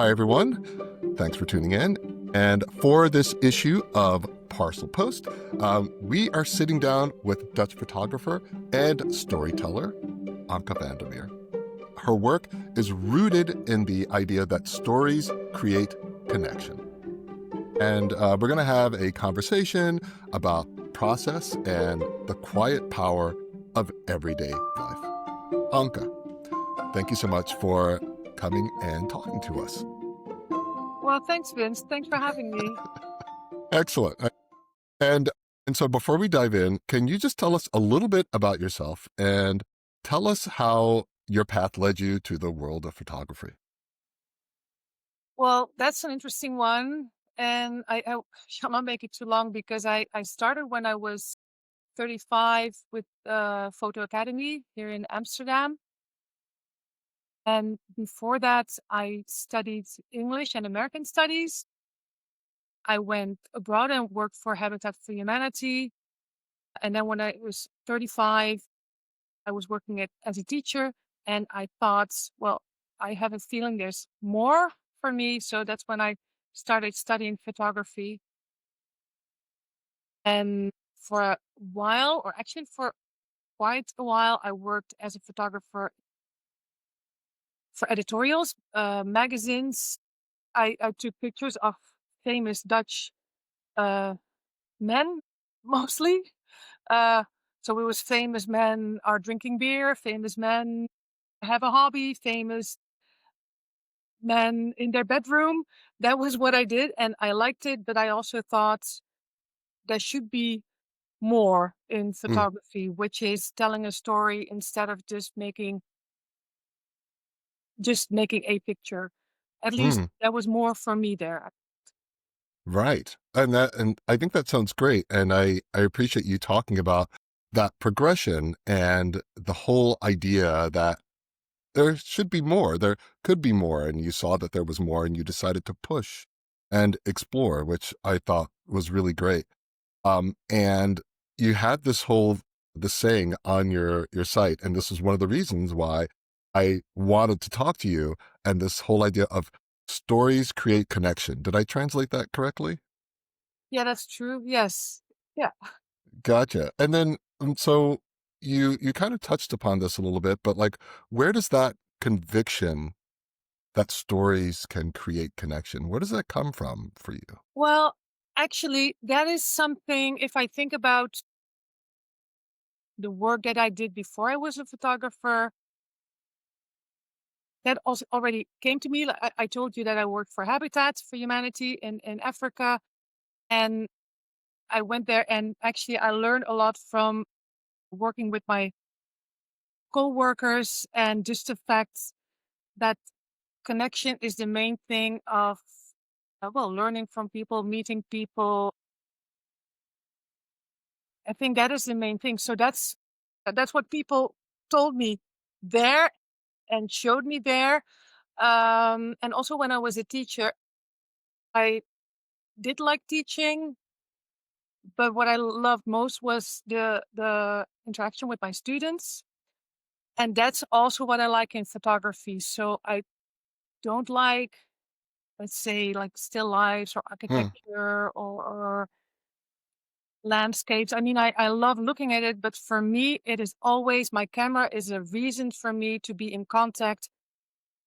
Hi, everyone. Thanks for tuning in. And for this issue of Parcel Post, we are sitting down with Dutch photographer and storyteller Anke van der Meer. Her work is rooted in the idea that stories create connection. And we're going to have a conversation about process and the quiet power of everyday life. Anke, thank you so much for coming and talking to us. Well, thanks, Vince. Thanks for having me. Excellent. And so before we dive in, can you just tell us a little bit about yourself and tell us how your path led you to the world of photography? Well, that's an interesting one. And I shall not make it too long because I started when I was 35 with Photo Academy here in Amsterdam. And before that, I studied English and American studies. I went abroad and worked for Habitat for Humanity. And then when I was 35, I was working as a teacher. And I thought, well, I have a feeling there's more for me. So that's when I started studying photography. And for a while, or actually for quite a while, I worked as a photographer for editorials, magazines. I took pictures of famous Dutch uh, men, mostly. Uh, so it was famous men are drinking beer, famous men have a hobby, famous men in their bedroom. That was what I did, and I liked it, but I also thought there should be more in Mm, photography, which is telling a story instead of just making a picture. At least mm, that was more for me there. right. And I think that sounds great. And I appreciate you talking about that progression and the whole idea that there should be more, there could be more, and you saw that there was more and you decided to push and explore, which I thought was really great. And you had the saying on your site, and this is one of the reasons why I wanted to talk to you, and this whole idea of stories create connection. Did I translate that correctly? Yeah, that's true. Yes. Yeah. Gotcha. And then so you kind of touched upon this a little bit, but like where does that conviction that stories can create connection, where does that come from for you? Well, actually, that is something, if I think about the work that I did before I was a photographer, that also already came to me. Like I told you that I worked for Habitat for Humanity in Africa. And I went there and actually I learned a lot from working with my co-workers and just the fact that connection is the main thing of well, learning from people, meeting people. I think that is the main thing. So that's what people told me there and showed me there. And also when I was a teacher, I did like teaching, but what I loved most was the interaction with my students. And that's also what I like in photography. So I don't like, let's say, like still lifes or Hmm. architecture or landscapes. I mean, I love looking at it, but for me, it is always my camera is a reason for me to be in contact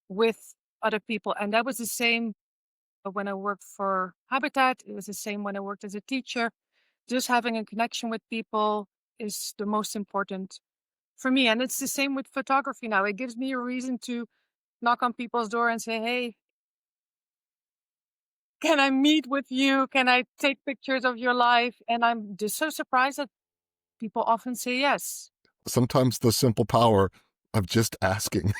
with other people. And that was the same when I worked for Habitat. It was the same when I worked as a teacher. Just having a connection with people is the most important for me. And it's the same with photography now. It gives me a reason to knock on people's door and say, hey, can I meet with you? Can I take pictures of your life? And I'm just so surprised that people often say yes. Sometimes the simple power of just asking.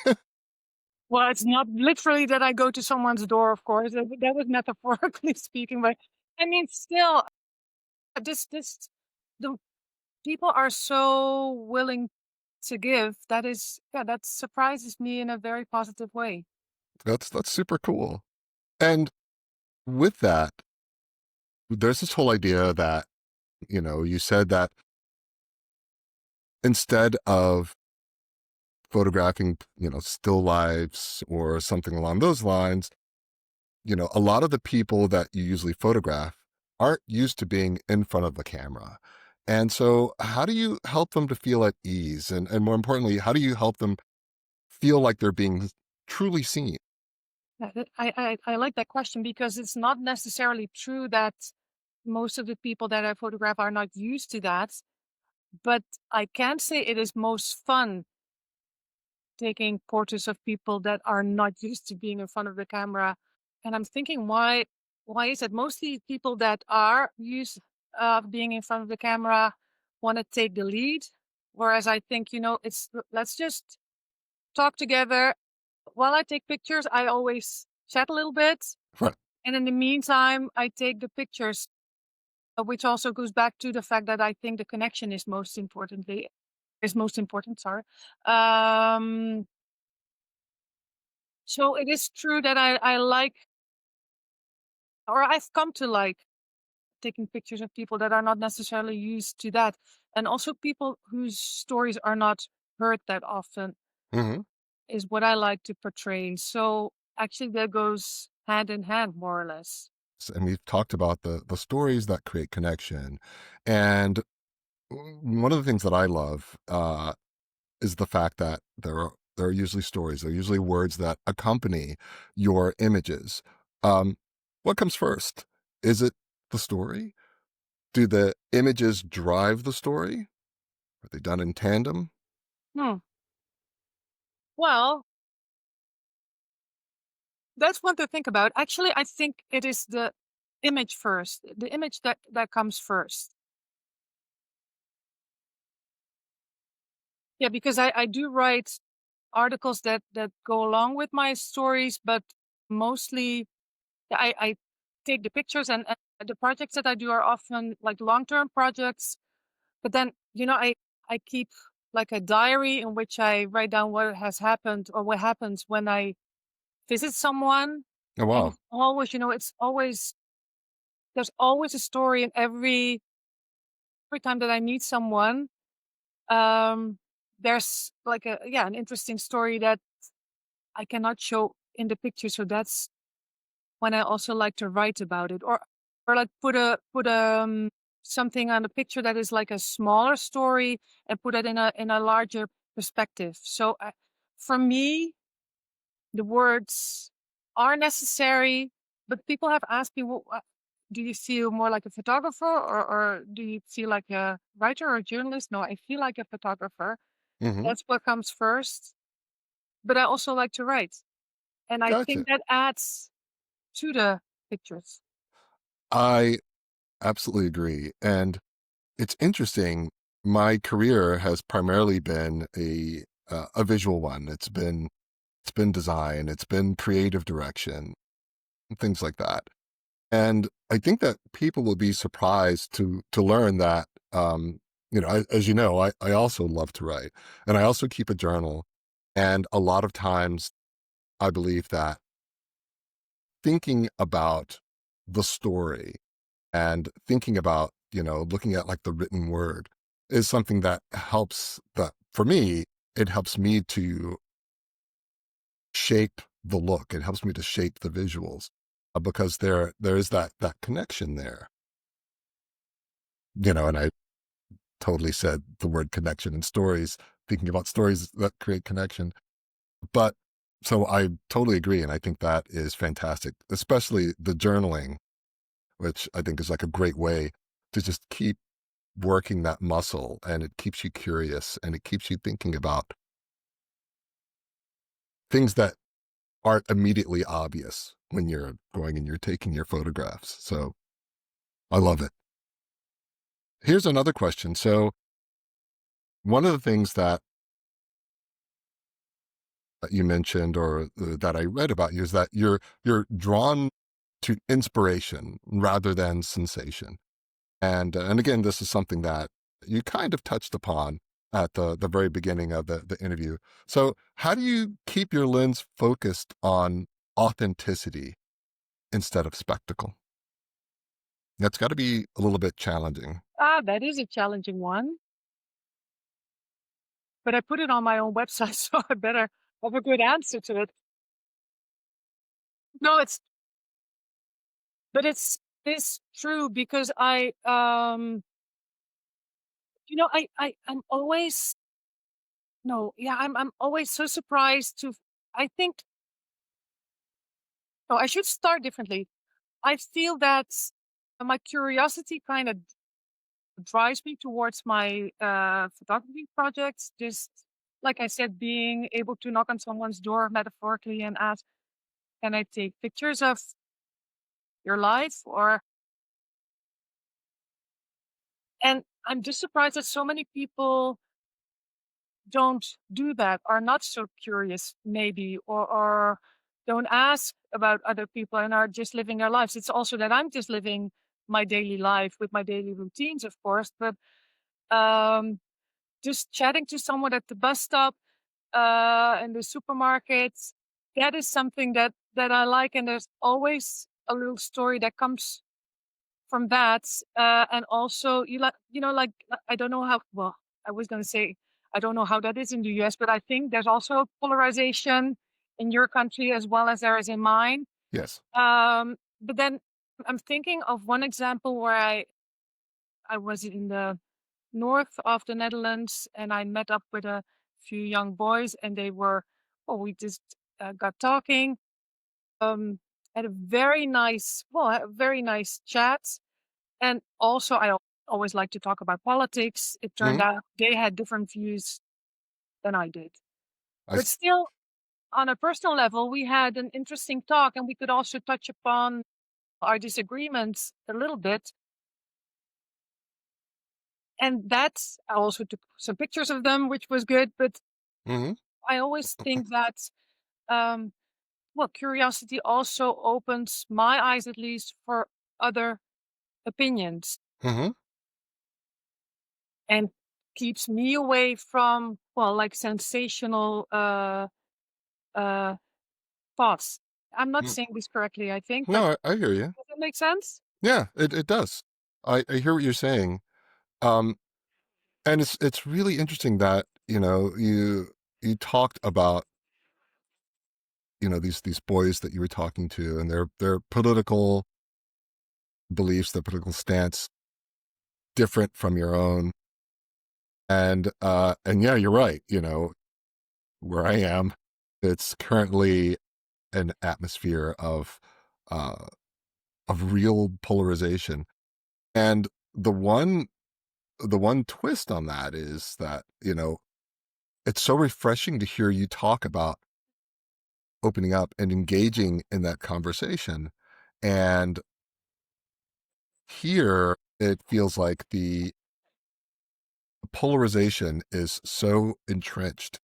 Well, it's not literally that I go to someone's door, of course. That was metaphorically speaking, but I mean, still, this, the people are so willing to give. That is, yeah, that surprises me in a very positive way. That's super cool. And with that, there's this whole idea that, you said that instead of photographing, still lives or something along those lines, a lot of the people that you usually photograph aren't used to being in front of the camera. And so, how do you help them to feel at ease? And more importantly, how do you help them feel like they're being truly seen? I like that question because it's not necessarily true that most of the people that I photograph are not used to that, but I can say it is most fun taking portraits of people that are not used to being in front of the camera. And I'm thinking, why is it mostly people that are used of being in front of the camera want to take the lead, whereas I think it's let's just talk together. While I take pictures, I always chat a little bit, Right. and in the meantime, I take the pictures, which also goes back to the fact that I think the connection is most important. Sorry. Um, so it is true that I like, or I've come to like taking pictures of people that are not necessarily used to that, and also people whose stories are not heard that often Hmm. is what I like to portray. So actually, that goes hand in hand, more or less. And we've talked about the stories that create connection. And one of the things that I love is the fact that there are usually stories, there are usually words that accompany your images. Um, what comes first? Is it the story? Do the images drive the story? Are they done in tandem? Hmm. Well, that's one to think about. Actually, I think it is the image first, the image that comes first. Yeah, because I do write articles that go along with my stories, but mostly I take the pictures, and the projects that I do are often like long-term projects. But then, I keep like a diary in which I write down what has happened or what happens when I visit someone. Oh, And wow. it's always, there's always a story in every time that I meet someone. Um, there's like an interesting story that I cannot show in the picture. So that's when I also like to write about it, or like put something on a picture that is like a smaller story and put it in a larger perspective. So for me, the words are necessary, but people have asked me, well, do you feel more like a photographer, or do you feel like a writer or a journalist? No, I feel like a photographer. Hmm. That's what comes first. But I also like to write. And I Gotcha. think that adds to the pictures. I absolutely agree. And it's interesting. My career has primarily been a visual one. It's been design, it's been creative direction, things like that. And I think that people will be surprised to learn that, as you know, I also love to write, and I also keep a journal. And a lot of times I believe that thinking about the story and thinking about, looking at like the written word is something that helps that for me, it helps me to shape the look. It helps me to shape the visuals because there is that connection there, and I totally said the word connection and stories, thinking about stories that create connection. But so I totally agree. And I think that is fantastic, especially the journaling, which I think is like a great way to just keep working that muscle, and it keeps you curious and it keeps you thinking about things that aren't immediately obvious when you're going and you're taking your photographs. So I love it. Here's another question. So one of the things that you mentioned, or that I read about you, is that you're drawn to inspiration rather than sensation. And again, this is something that you kind of touched upon at the very beginning of the interview. So how do you keep your lens focused on authenticity instead of spectacle? That's got to be a little bit challenging. That is a challenging one, but I put it on my own website, so I better have a good answer to it. No, But it's true because I'm always no, yeah, I'm always so surprised to I think oh, I should start differently. I feel that my curiosity kind of drives me towards my photography projects. Just like I said, being able to knock on someone's door metaphorically and ask, "Can I take pictures of your life?" Or and I'm just surprised that so many people don't do that, are not so curious, maybe, or don't ask about other people and are just living their lives. It's also that I'm just living my daily life with my daily routines, of course, but um, just chatting to someone at the bus stop, in the supermarket, that is something that I like, and there's always a little story that comes from that, and also like I don't know how well I was going to say I don't know how that is in the US, but I think there's also polarization in your country as well as there is in mine. Yes. But then I'm thinking of one example where I was in the north of the Netherlands and I met up with a few young boys and they were we just got talking, um, had a very nice chat. And also, always like to talk about politics. It turned Mhm. out they had different views than I did. I But s still, on a personal level, we had an interesting talk and we could also touch upon our disagreements a little bit. And that's I also took some pictures of them, which was good. But Mhm. I always think that, um, curiosity also opens my eyes, at least, for other opinions Mhm. and keeps me away from, like sensational uh, thoughts. I'm not Mm. saying this correctly, I think, but No, I hear you. does that make sense? Yeah, it does. I hear what you're saying. Um, and it's really interesting that, you talked about, these boys that you were talking to and their political beliefs, their political stance different from your own. And yeah, you're right, where I am, it's currently an atmosphere uh of real polarization. And the one the one twist on that is that, it's so refreshing to hear you talk about opening up and engaging in that conversation. And here it feels like the polarization is so entrenched,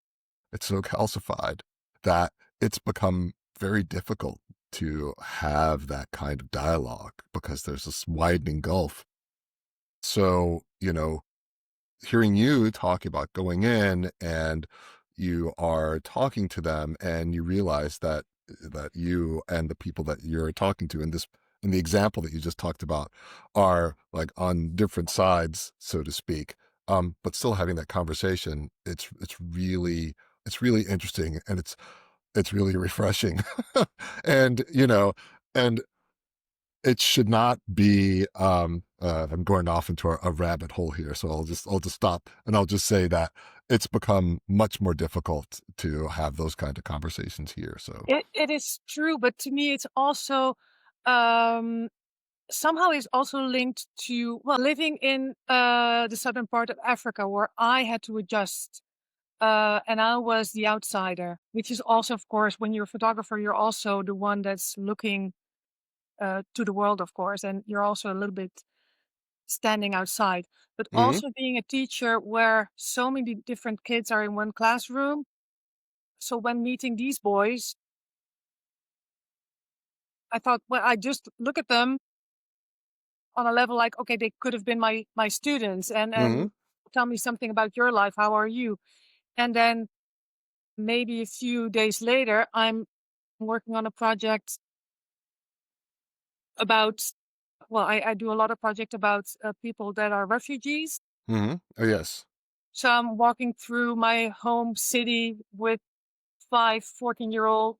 it's so calcified that it's become very difficult to have that kind of dialogue because there's this widening gulf. So, hearing you talk about going in and you are talking to them and you realize that you and the people that you're talking to in the example that you just talked about are like on different sides, so to speak, but still having that conversation. It's really interesting, and it's really refreshing. and and it should not be, I'm going off into a rabbit hole here, so I'll just stop, and I'll just say that it's become much more difficult to have those kind of conversations here, so. It is true, but to me, it's also um, somehow is also linked to living in the southern part of Africa, where I had to adjust, and I was the outsider. Which is also, of course, when you're a photographer, you're also the one that's looking to the world, of course, and you're also a little bit standing outside. But Mhm, also being a teacher where so many different kids are in one classroom. So when meeting these boys, I thought, well, I just look at them on a level like, okay, they could have been my students, and mhm, tell me something about your life. How are you? And then maybe a few days later, I'm working on a project about. I do a lot of project about people that are refugees. mhm. Oh, yes. So I'm walking through my home city with 5 14-year-old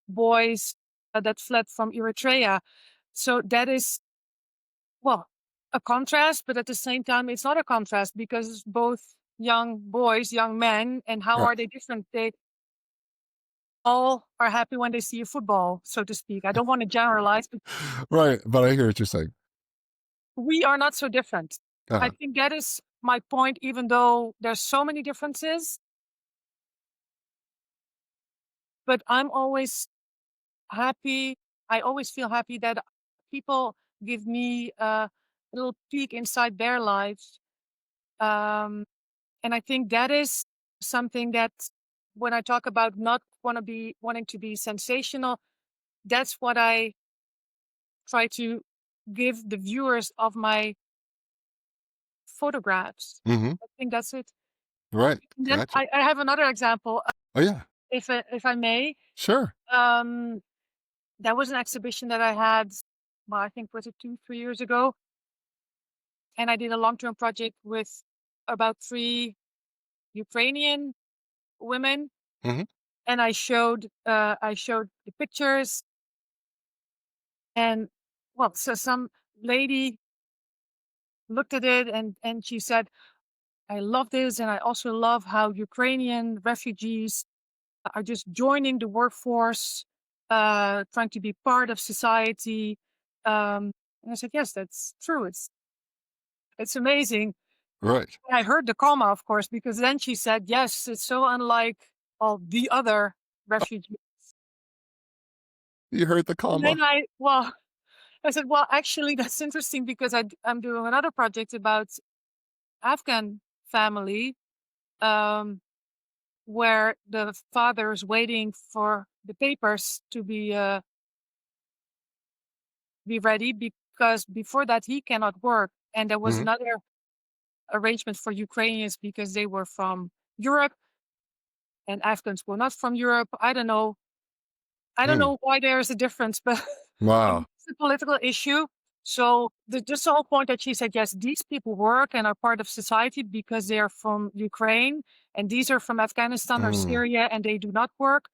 boys that fled from Eritrea. So that is, well, a contrast, but at the same time, it's not a contrast because it's both young boys, young men, and how Right. are they different? They all are happy when they see a football, so to speak. I don't want to generalize, but Right. But I hear what you're saying. we are not so different. I Uh-huh. think that is my point, even though there's so many differences, but I'm always happy. I always feel happy that people give me a little peek inside their lives. Um, and I think that is something that when I talk about not wanting to be sensational, that's what I try to give the viewers of my photographs. Hmm. I think that's it. Right. And then Gotcha. I have another example, Oh, yeah. if I may. Sure. Um, that was an exhibition that I had, well, I think was it 2, 3 years ago, and I did a long-term project with about 3 Ukrainian women, Hmm. and I showed the pictures, and well, so some lady looked at it and she said, "I love this, and I also love how Ukrainian refugees are just joining the workforce, trying to be part of society." And I said, "Yes, that's true. It's amazing." Right. I heard the comma, of course, because then she said, "Yes, it's so unlike all the other refugees." You heard the And then comma. I said, "Well, actually, that's interesting because I'm doing another project about Afghan family, um, where the father is waiting for the papers to be ready because before that he cannot work. And there was Hmm. another arrangement for Ukrainians because they were from Europe and Afghans were not from Europe. I don't know. I don't Mm. know why there is a difference, but Wow. it's a political issue. So just the whole point that she said, yes, these people work and are part of society because they are from Ukraine, and these are from Afghanistan or Mm. Syria, and they do not work.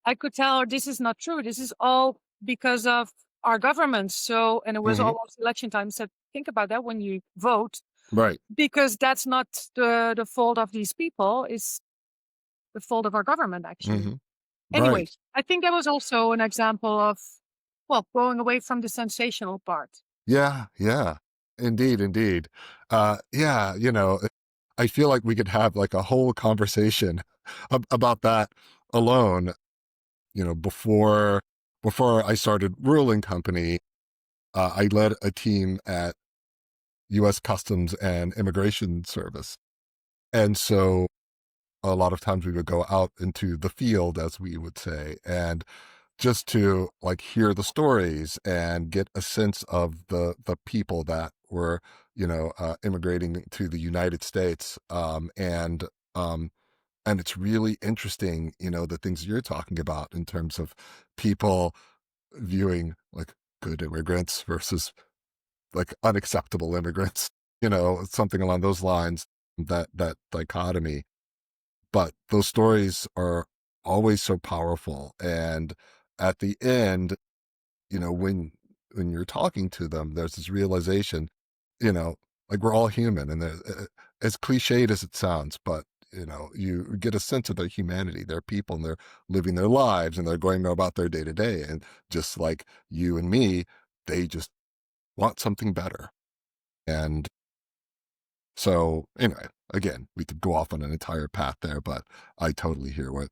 I could tell her this is not true. This is all because of our government. So, and it was Hmm. almost election time. I said, think about that when you vote, Right. because that's not the fault of these people. It's the fault of our government, actually. Hmm. Anyway, Right. I think that was also an example of, well, going away from the sensational part. Yeah. Yeah. Indeed. Indeed. Yeah. I feel like we could have like a whole conversation about that alone. Before I started Ruling Company, I led a team at U.S. Customs and Immigration Service, and so a lot of times we would go out into the field, as we would say, and just to like hear the stories and get a sense of the people that were immigrating to the United States, um, and it's really interesting, the things you're talking about in terms of people viewing like good immigrants versus like unacceptable immigrants, something along those lines, that dichotomy. But those stories are always so powerful. And at the end, when you're talking to them, there's this realization, you know, like we're all human, and as cliched as it sounds, but you get a sense of their humanity. They're people, and they're living their lives, and they're going about their day to day, and just like you and me, they just want something better. And so, anyway, again, we could go off on an entire path there, but I totally hear what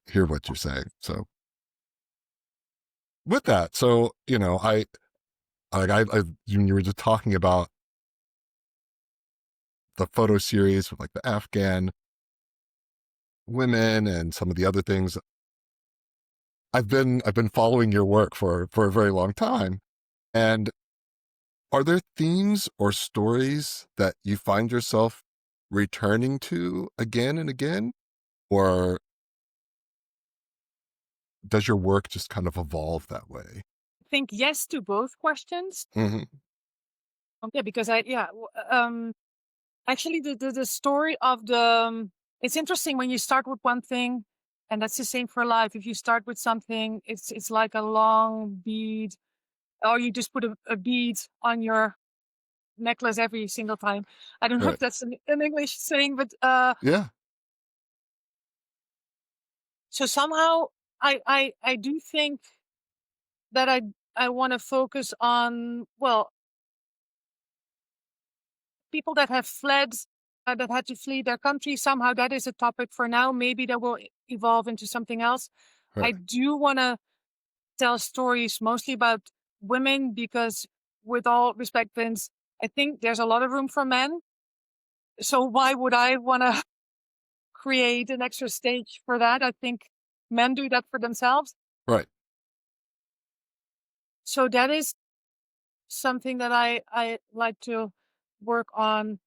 you're saying. So, with that, so when you were just talking about the photo series with like the Afghan women and some of the other things, I've been following your work for a very long time. And are there themes or stories that you find yourself returning to again and again, or does your work just kind of evolve that way? Think yes to both questions. Hmm. Yeah, because actually the story of it's interesting when you start with one thing, and that's the same for life. If you start with something, it's like a long bead, or you just put a bead on your necklace every single time. I don't know if Right. that's an English saying, but Yeah. so somehow I do think that I want to focus on, well, people that have fled, that had to flee their country. Somehow that is a topic for now. Maybe that will evolve into something else. I Right. do want to tell stories mostly about women because, with all respect, Vince, I think there's a lot of room for men. So why would I want to create an extra stage for that? I think men do that for themselves. Right. So that is something that I like to work on.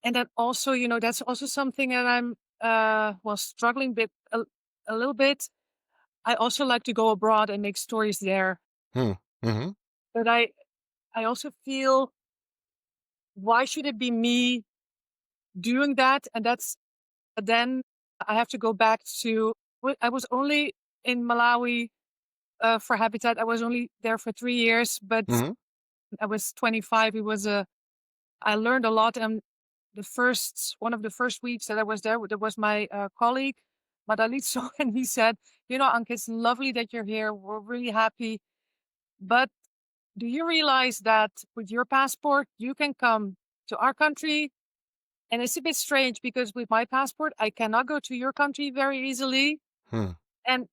And then also, that's also something that I'm well, struggling bit a little bit. I also like to go abroad and make stories there. Hmm. Hmm. But I also feel, why should it be me doing that? And that's then I have to go back to, I was only in Malawi for Habitat. I was only there for 3 years, but Hmm. I was 25. I learned a lot. And one of the first weeks that I was there was my colleague, Madalitso, and he said, Anke, it's lovely that you're here. We're really happy. But do you realize that with your passport, you can come to our country? And it's a bit strange because with my passport, I cannot go to your country very easily. Hmm. And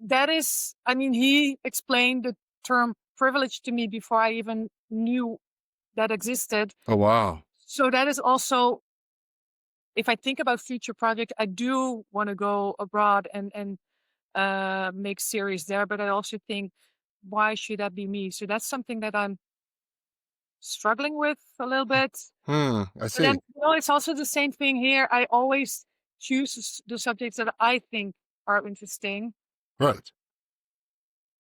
that is, I mean, he explained the term privilege to me before I even knew that existed. Oh, wow. So that is also, if I think about future projects, I do want to go abroad and make series there. But I also think, why should that be me? So that's something that I'm struggling with a little bit. Hmm. I But then, see. it's also the same thing here. I always choose the subjects that I think are interesting. Right.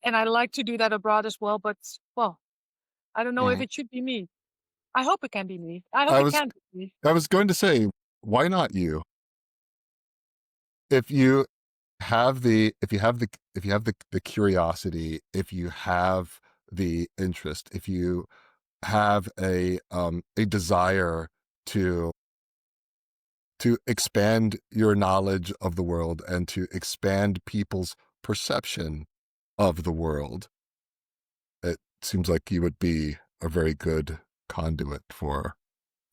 And I like to do that abroad as well. But, well, I don't know if Mhm. it should be me. I hope it can be me. I hope I it was can be me. I was going to say, why not you? If you if you have the curiosity, if you have the interest, if you have a desire to expand your knowledge of the world and to expand people's perception of the world, it seems like you would be a very good conduit for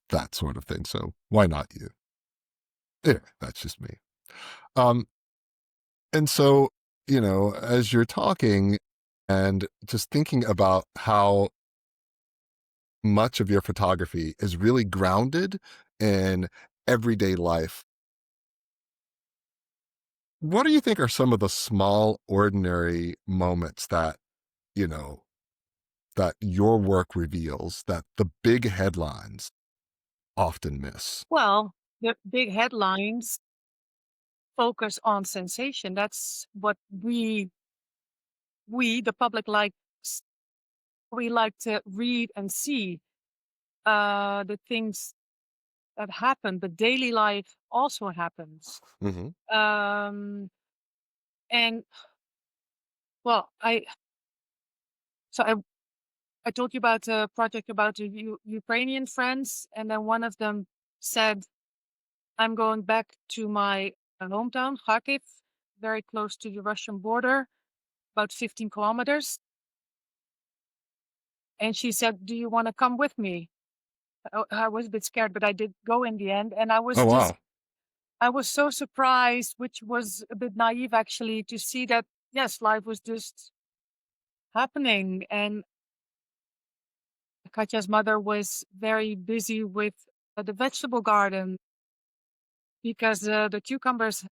that sort of thing. So why not you? Yeah, that's just me. Um, and so, as you're talking and just thinking about how much of your photography is really grounded in everyday life, what do you think are some of the small, ordinary moments that, you know, that your work reveals that the big headlines often miss? Well, the big headlines focus on sensation. That's what the public, we like to read and see the things that happen, but daily life also happens. Hmm. Um, and well, I told you about a project about the Ukrainian friends, and then one of them said, "I'm going back to my hometown, Kharkiv, very close to the Russian border, about 15 kilometers." And she said, "Do you want to come with me?" I was a bit scared, but I did go in the end, and Oh, wow. I was so surprised, which was a bit naive actually, to see that, yes, life was just happening. And Katja's mother was very busy with the vegetable garden because the cucumbers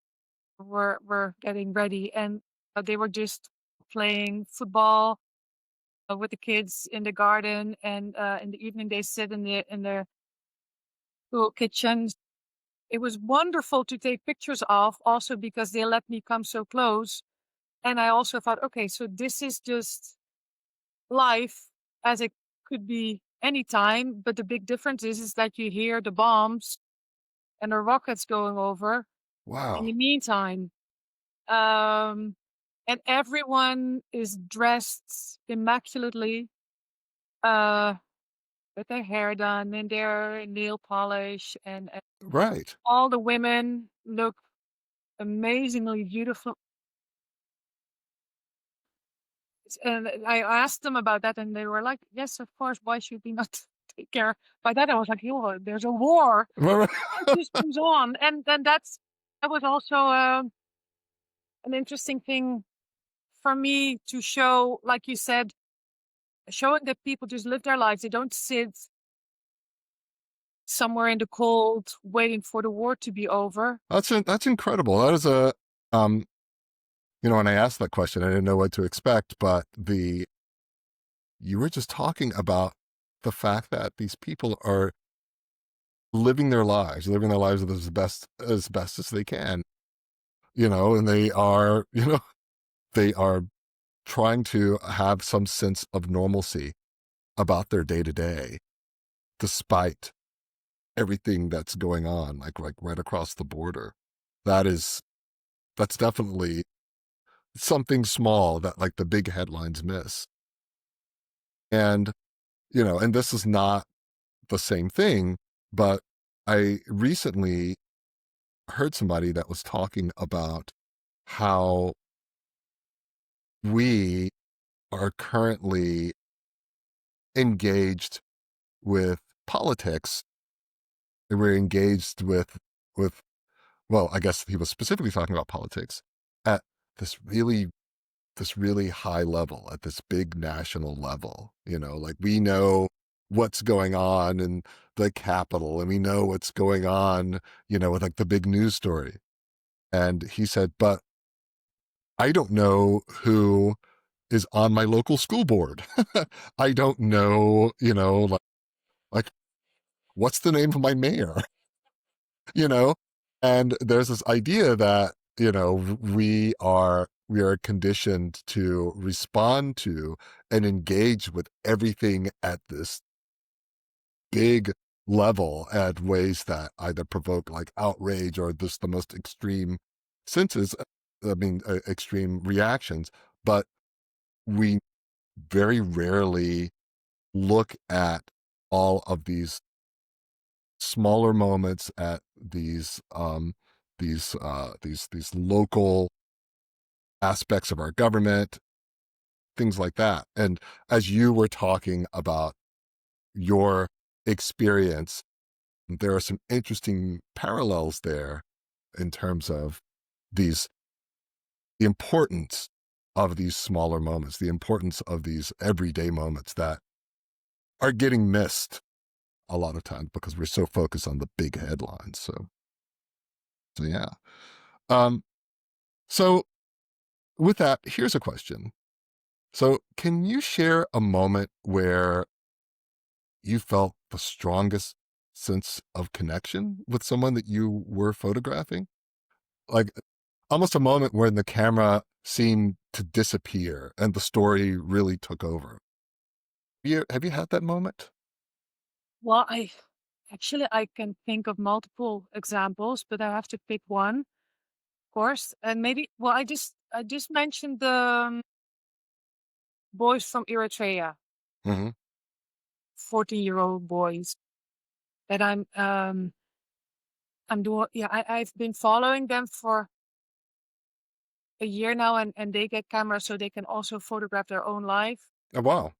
were getting ready, and they were just playing football with the kids in the garden. And in the evening, they sit in their little kitchen. It was wonderful to take pictures of, also because they let me come so close. And I also thought, okay, so this is just life as it could be anytime. But the big difference is that you hear the bombs and the rockets going over in the Wow. meantime. Um, and everyone is dressed immaculately. uh, with their hair done and their nail polish, and Right. all the women look amazingly beautiful. And I asked them about that, and they were like, "Yes, of course. Why should we not take care?" By that, I was like, "Oh, there's a war. Right. It just goes on." And then that was also an interesting thing for me to show, like you said, showing that people just live their lives. They don't sit somewhere in the cold waiting for the war to be over. That's incredible. That is a um when I asked that question, I didn't know what to expect, but the you were just talking about the fact that these people are living their lives as best as they can, and they are, they are trying to have some sense of normalcy about their day to day, despite everything that's going on, like right across the border. That is that's definitely something small that like the big headlines miss. And and this is not the same thing, but I recently heard somebody that was talking about how we are currently engaged with politics. We're engaged with well, I guess he was specifically talking about politics at this really this really high level, at this big national level. Like we know what's going on in the Capitol, and we know what's going on, with like the big news story. And he said, but I don't know who is on my local school board. I don't know, like what's the name of my mayor, you know? And there's this idea that, we are conditioned to respond to and engage with everything at this big level at ways that either provoke like outrage or just the most extreme senses, extreme reactions. But we very rarely look at all of these smaller moments, at these local aspects of our government, things like that. And as you were talking about your experience, there are some interesting parallels there in terms of these the importance of these smaller moments, the importance of these everyday moments that are getting missed a lot of times because we're so focused on the big headlines. So yeah. Um, so with that, here's a question. So can you share a moment where you felt the strongest sense of connection with someone that you were photographing? Like almost a moment when the camera seemed to disappear and the story really took over. Have you had that moment? Well, I can think of multiple examples, but I have to pick one, of course. And maybe, well, I just mentioned the boys from Eritrea, Hmm. 14-year-old boys that I'm doing. Yeah, I've been following them for a year now, and they get cameras so they can also photograph their own life. Oh, wow.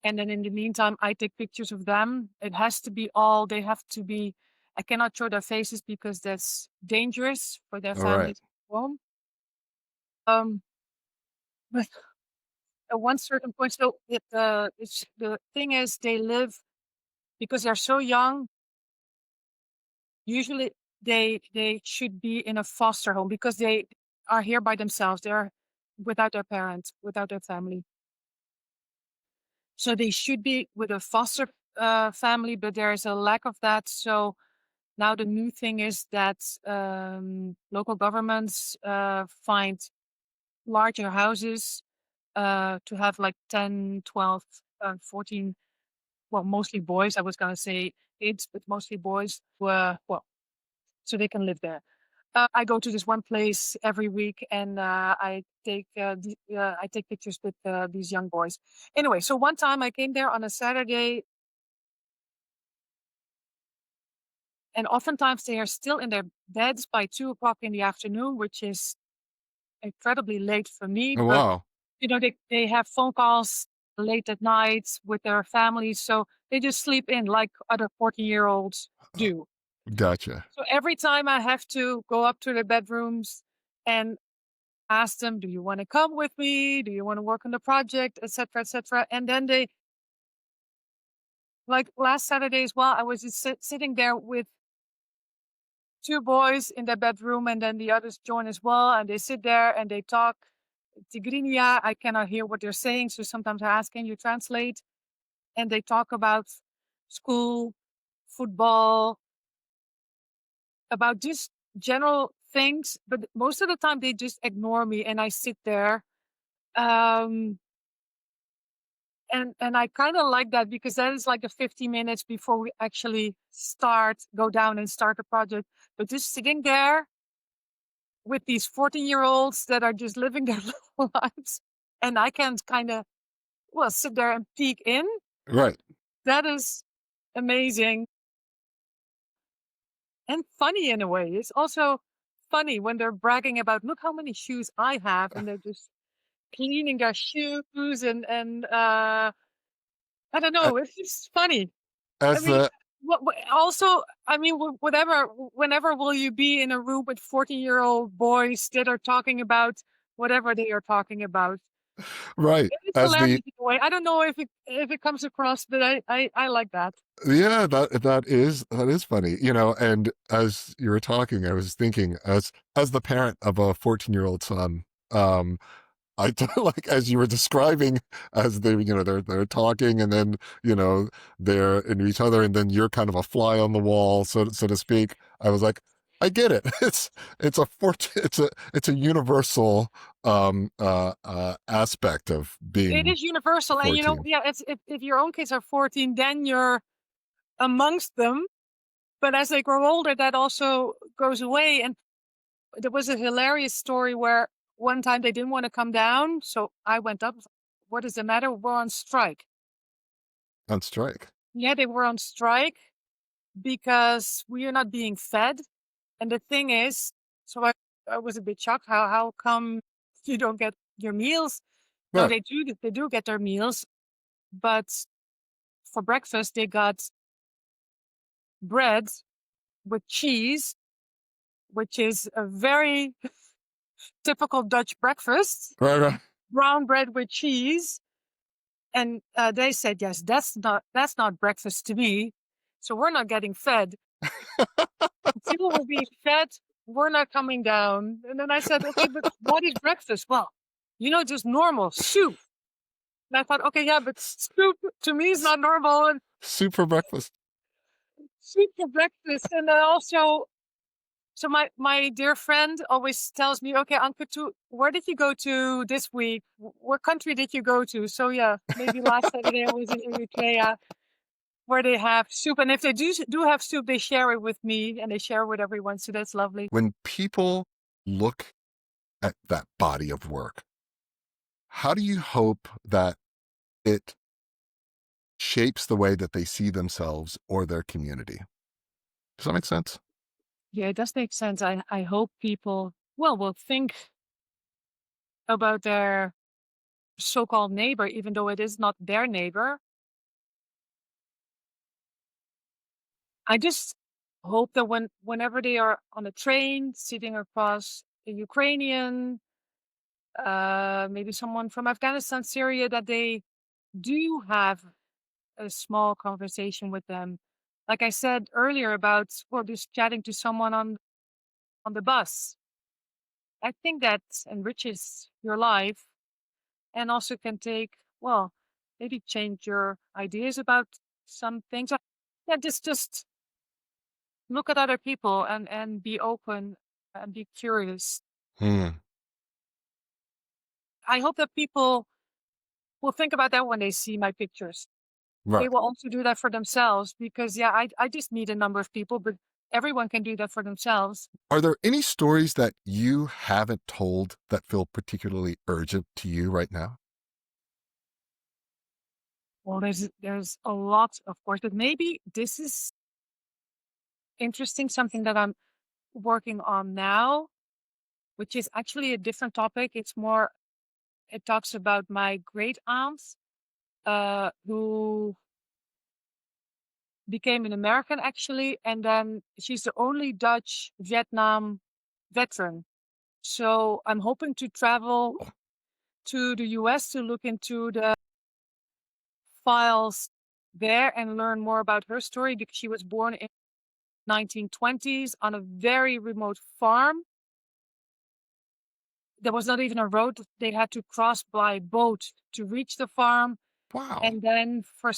And then in the meantime, I take pictures of them. They have to be, I cannot show their faces because that's dangerous for their All right. families at home. Um, but at one certain point, so the thing is, they live because they're so young. Usually, they should be in a foster home because they are here by themselves. They're without their parents, without their family. So they should be with a foster family, but there is a lack of that. So now the new thing is that local governments find larger houses to have like 10, 12, 14, well, mostly boys. I was going to say kids, but mostly boys, well, so they can live there. I go to this one place every week, and I take pictures with these young boys. Anyway, so one time I came there on a Saturday, and oftentimes they are still in their beds by 2 o'clock in the afternoon, which is incredibly late for me. Oh, But wow. they have phone calls late at night with their families, so they just sleep in like other 14-year-olds Uh, do. Gotcha. So every time I have to go up to their bedrooms and ask them, "Do you want to come with me? Do you want to work on the project?" etc., etc. And then they, like last Saturday as well, I was just sitting there with two boys in their bedroom, and then the others join as well, and they sit there and they talk Tigrinya. I cannot hear what they're saying, so sometimes I ask, "Can you translate?" And they talk about school, football, about just general things, but most of the time they just ignore me and I sit there. Um, and I kind of like that because that is like the 50 minutes before we actually go down and start the project. But just sitting there with these 14-year-olds that are just living their little lives, and I can kind of, well, sit there and peek in. Right. That is amazing and funny in a way. It's also funny when they're bragging about, look how many shoes I have, and they're just cleaning their shoes and I don't A- know. It's just funny. I As mean, the also, I mean, whenever will you be in a room with 14-year-old boys that are talking about whatever they are talking about? right, It is as hilarious the in a way. I don't know if it comes across, but I like that. yeah, that is funny, and as you were talking, I was thinking as the parent of a 14-year-old son, um, like as you were describing, as they're talking, and then they're into each other, and then you're kind of a fly on the wall, so to speak. I was like, I get it. It's a universal aspect of It being is universal, and 14. yeah, it's if your own kids are 14, then you're amongst them. But as they grow older, that also goes away. And there was a hilarious story where one time they didn't want to come down, so I went up. What is the matter? We're on strike. On strike. Yeah, they were on strike because we are not being fed. And the thing is, so I was a bit shocked. How come you don't get your meals? No, Right. they do get their meals, but for breakfast they got bread with cheese, which is a very typical Dutch breakfast. Right, right. Brown bread with cheese. And they said, yes, that's not breakfast to me. So we're not getting fed. Until we're being fed, we're not coming down. And then I said, okay, but what is breakfast? Well, just normal soup. And I thought, okay, yeah, but soup to me is S- not normal. And Super breakfast. soup for breakfast. And then also, so my dear friend always tells me, okay, Anke, where did you go to this week? What country did you go to? So yeah, maybe last Saturday I was in Eritrea, where they have soup. And if they do have soup, they share it with me and they share it with everyone. So that's lovely. When people look at that body of work, how do you hope that it shapes the way that they see themselves or their community? Does that make sense? Yeah, it does make sense. I hope people, well, will think about their so-called neighbor, even though it is not their neighbor. I just hope that whenever they are on a train sitting across a Ukrainian, maybe someone from Afghanistan, Syria, that they do have a small conversation with them. Like I said earlier about, well, just chatting to someone on the bus. I think that enriches your life and also can take, well, maybe change your ideas about some things. Yeah, just look at other people and be open and be curious. Hmm. I hope that people will think about that when they see my pictures. They Right. will also do that for themselves because, yeah, I just meet a number of people, but everyone can do that for themselves. Are there any stories that you haven't told that feel particularly urgent to you right now? Well, there's a lot, of course, but maybe this is interesting, something that I'm working on now, which is actually a different topic. It talks about my great aunt, who became an American actually, and then she's the only Dutch Vietnam veteran. So I'm hoping to travel to the US to look into the files there and learn more about her story because she was born in 1920s on a very remote farm. There was not even a road. They had to cross by boat to reach the farm. Wow. And then for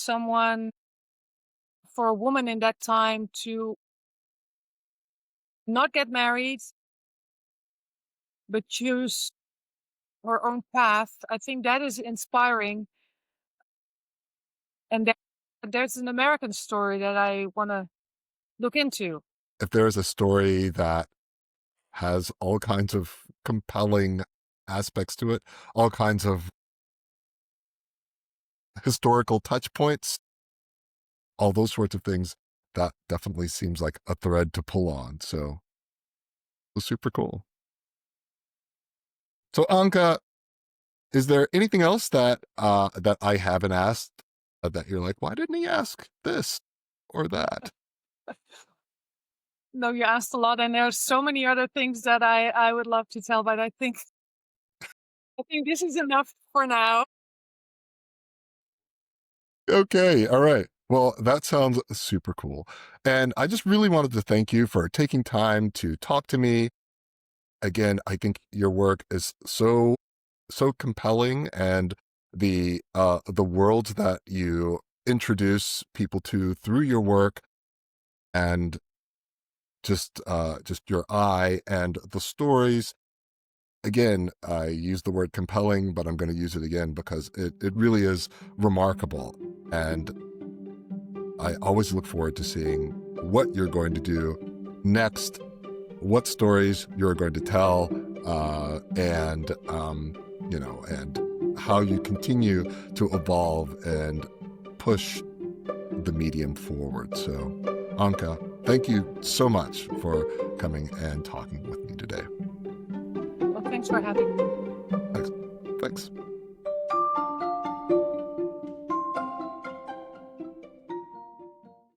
a woman in that time to not get married, but choose her own path, I think that is inspiring. And there's an American story that I want to look into. If there is a story that has all kinds of compelling aspects to it, all kinds of historical touch points, all those sorts of things, that definitely seems like a thread to pull on. So, super cool. So, Anka, is there anything else that I haven't asked that you're like, why didn't he ask this or that? No, you asked a lot, and there's so many other things that I would love to tell, but I think this is enough for now. Okay, all right. Well, that sounds super cool. And I just really wanted to thank you for taking time to talk to me. Again, I think your work is so compelling, and the world that you introduce people to through your work, and just your eye and the stories. Again, I use the word compelling, but I'm going to use it again because it really is remarkable. And I always look forward to seeing what you're going to do next, what stories you're going to tell, and how you continue to evolve and push the medium forward. So, Anka, thank you so much for coming and talking with me today. Well, thanks for having me. Thanks. Thanks.